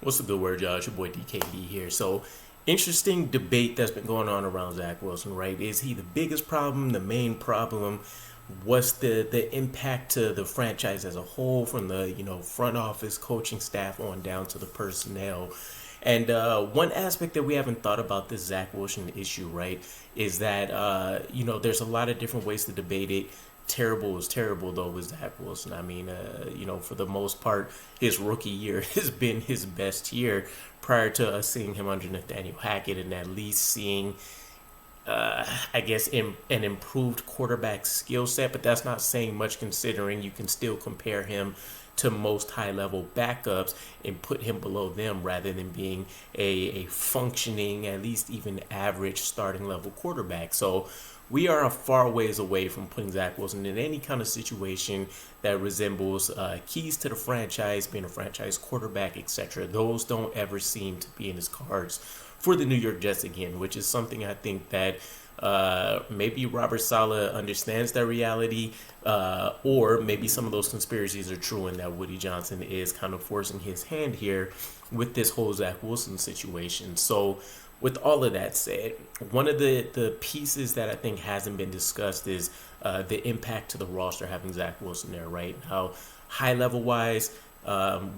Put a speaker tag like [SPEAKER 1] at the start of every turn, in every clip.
[SPEAKER 1] What's the good word, y'all? It's your boy DKB here. So, interesting debate that's been going on around Zach Wilson, right? Is he the biggest problem, the main problem? What's the impact to the franchise as a whole, from the front office, coaching staff on down to the personnel? And one aspect that we haven't thought about this Zach Wilson issue, right, is that there's a lot of different ways to debate it. Terrible is terrible, though, with Zach Wilson. I mean, for the most part, his rookie year has been his best year prior to us seeing him under Nathaniel Hackett, and at least seeing, an improved quarterback skill set. But that's not saying much, considering you can still compare him to most high-level backups and put him below them, rather than being a functioning, at least even average starting-level quarterback. So we are a far ways away from putting Zach Wilson in any kind of situation that resembles keys to the franchise, being a franchise quarterback, etc. Those don't ever seem to be in his cards for the New York Jets again, which is something I think that maybe Robert Saleh understands that reality, or maybe some of those conspiracies are true, and that Woody Johnson is kind of forcing his hand here with this whole Zach Wilson situation. So with all of that said, one of the pieces that I think hasn't been discussed is the impact to the roster having Zach Wilson there, right? How high level wise,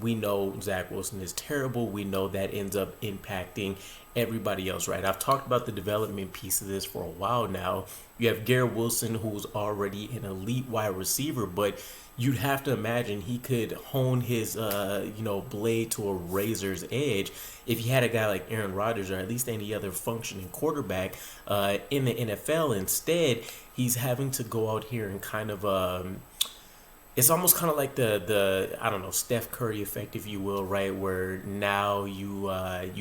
[SPEAKER 1] we know Zach Wilson is terrible. We know that ends up impacting everybody else, right? I've talked about the development piece of this for a while now. You have Garrett Wilson, who's already an elite wide receiver, but you'd have to imagine he could hone his blade to a razor's edge if he had a guy like Aaron Rodgers, or at least any other functioning quarterback in the NFL. Instead, he's having to go out here and kind of it's almost kind of like the Steph Curry effect, if you will, right? Where now you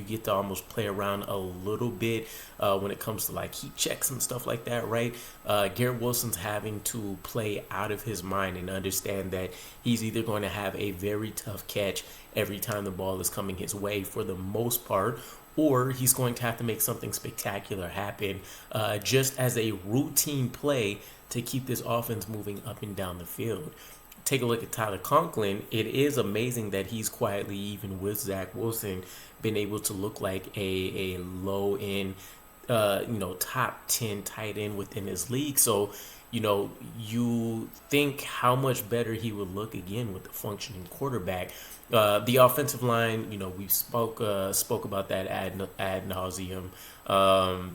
[SPEAKER 1] get to almost play around a little bit when it comes to like heat checks and stuff like that, right? Garrett Wilson's having to play out of his mind and understand that he's either going to have a very tough catch every time the ball is coming his way for the most part, or he's going to have to make something spectacular happen just as a routine play to keep this offense moving up and down the field. Take a look at Tyler Conklin. It is amazing that he's quietly, even with Zach Wilson, been able to look like a low end, top 10 tight end within his league. So, you think how much better he would look again with the functioning quarterback. The offensive line, we spoke about that ad nauseum. I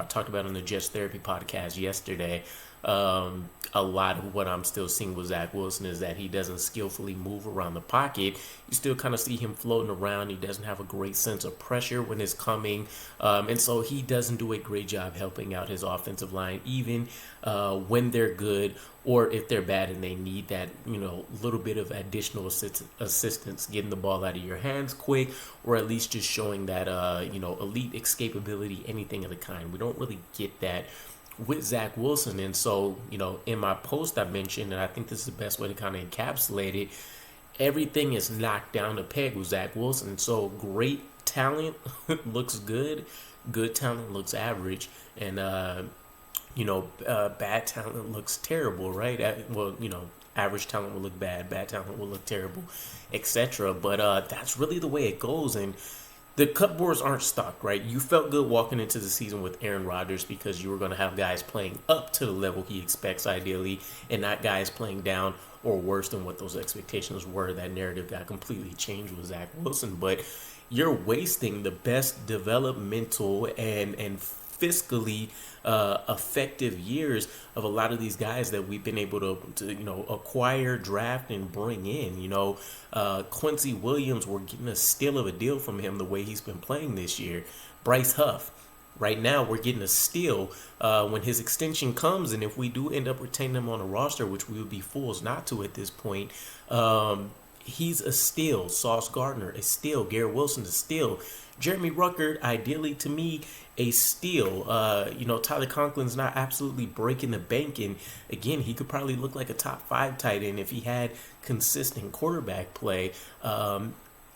[SPEAKER 1] talked about it on the Jets Therapy podcast yesterday. A lot of what I'm still seeing with Zach Wilson is that he doesn't skillfully move around the pocket. You still kind of see him floating around. He doesn't have a great sense of pressure when it's coming. And so he doesn't do a great job helping out his offensive line, even when they're good, or if they're bad and they need that, little bit of additional assistance, getting the ball out of your hands quick, or at least just showing that, elite escapability, anything of the kind. We don't really get that with Zach Wilson. And so, in my post I mentioned, and I think this is the best way to kind of encapsulate it, everything is knocked down a peg with Zach Wilson. So great talent looks good talent looks average, and bad talent looks terrible, right? Average talent will look bad talent will look terrible, etc. But that's really the way it goes. And the cupboards aren't stocked, right? You felt good walking into the season with Aaron Rodgers because you were going to have guys playing up to the level he expects, ideally, and not guys playing down or worse than what those expectations were. That narrative got completely changed with Zach Wilson. But you're wasting the best developmental and fiscally effective years of a lot of these guys that we've been able to acquire, draft, and bring in. Quincy Williams, we're getting a steal of a deal from him the way he's been playing this year. Bryce Huff, right now we're getting a steal when his extension comes, and if we do end up retaining him on a roster, which we would be fools not to at this point, he's a steal. Sauce Gardner, a steal. Garrett Wilson, a steal. Jeremy Ruckert, ideally to me, a steal. Tyler Conklin's not absolutely breaking the bank, and again, he could probably look like a top 5 tight end if he had consistent quarterback play.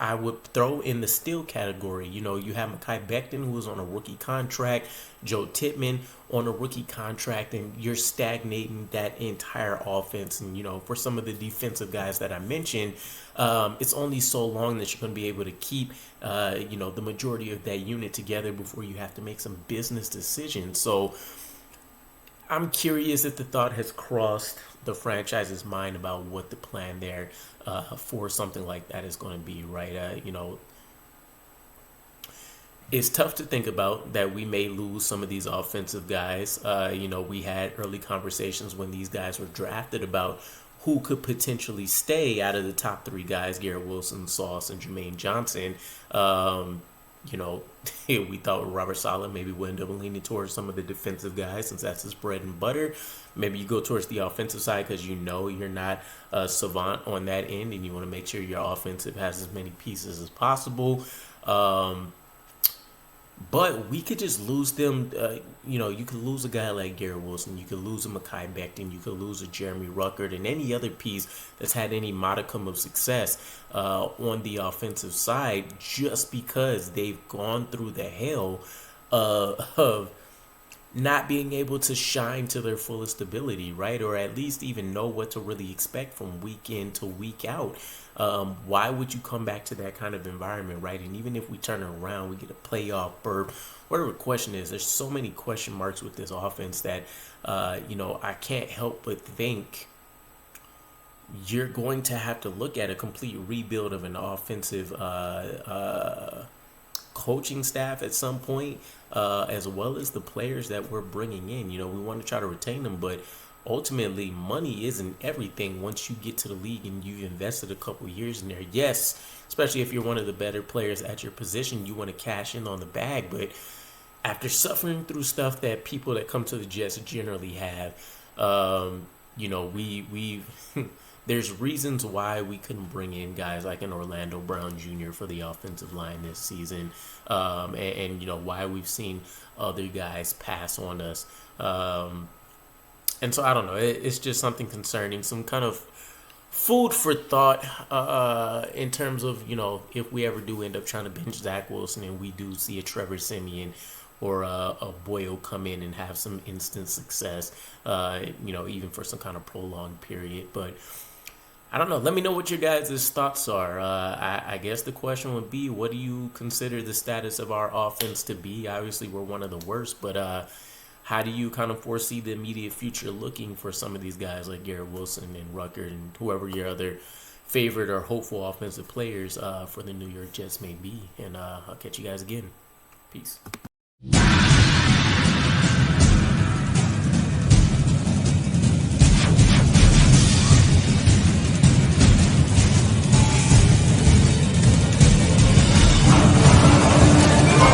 [SPEAKER 1] I would throw in the steal category. You know, you have Mekhi Becton, who was on a rookie contract, Joe Tippmann on a rookie contract, and you're stagnating that entire offense. And, you know, for some of the defensive guys that I mentioned, it's only so long that you're going to be able to keep, you know, the majority of that unit together before you have to make some business decisions. So I'm curious if the thought has crossed the franchise's mind about what the plan there for something like that is going to be, right? You know, it's tough to think about that we may lose some of these offensive guys. You know, we had early conversations when these guys were drafted about who could potentially stay out of the top three guys, Garrett Wilson, Sauce, and Jermaine Johnson. You know, we thought Robert Saleh maybe would end up leaning towards some of the defensive guys since that's his bread and butter. Maybe you go towards the offensive side because you know you're not a savant on that end and you want to make sure your offensive has as many pieces as possible. But we could just lose them. You know, you could lose a guy like Garrett Wilson. You could lose a Mekhi Becton. You could lose a Jeremy Ruckert and any other piece that's had any modicum of success on the offensive side just because they've gone through the hell of not being able to shine to their fullest ability, right? Or at least even know what to really expect from week in to week out. Why would you come back to that kind of environment, right? And even if we turn it around, we get a playoff berth, whatever the question is, there's so many question marks with this offense that, you know, I can't help but think you're going to have to look at a complete rebuild of an offensive coaching staff at some point, as well as the players that we're bringing in. You know, we want to try to retain them, but ultimately money isn't everything once you get to the league and you've invested a couple years in there. Yes, especially if you're one of the better players at your position, you want to cash in on the bag. But after suffering through stuff that people that come to the Jets generally have, you know, we there's reasons why we couldn't bring in guys like an Orlando Brown Jr. for the offensive line this season, and you know why we've seen other guys pass on us. And so I don't know. It's just something concerning, some kind of food for thought in terms of, you know, if we ever do end up trying to bench Zach Wilson and we do see a Trevor Siemian or a Boyle come in and have some instant success, you know, even for some kind of prolonged period. But I don't know. Let me know what your guys' thoughts are. I guess the question would be, what do you consider the status of our offense to be? Obviously, we're one of the worst, but how do you kind of foresee the immediate future looking for some of these guys like Garrett Wilson and Ruckert and whoever your other favorite or hopeful offensive players for the New York Jets may be? And I'll catch you guys again. Peace.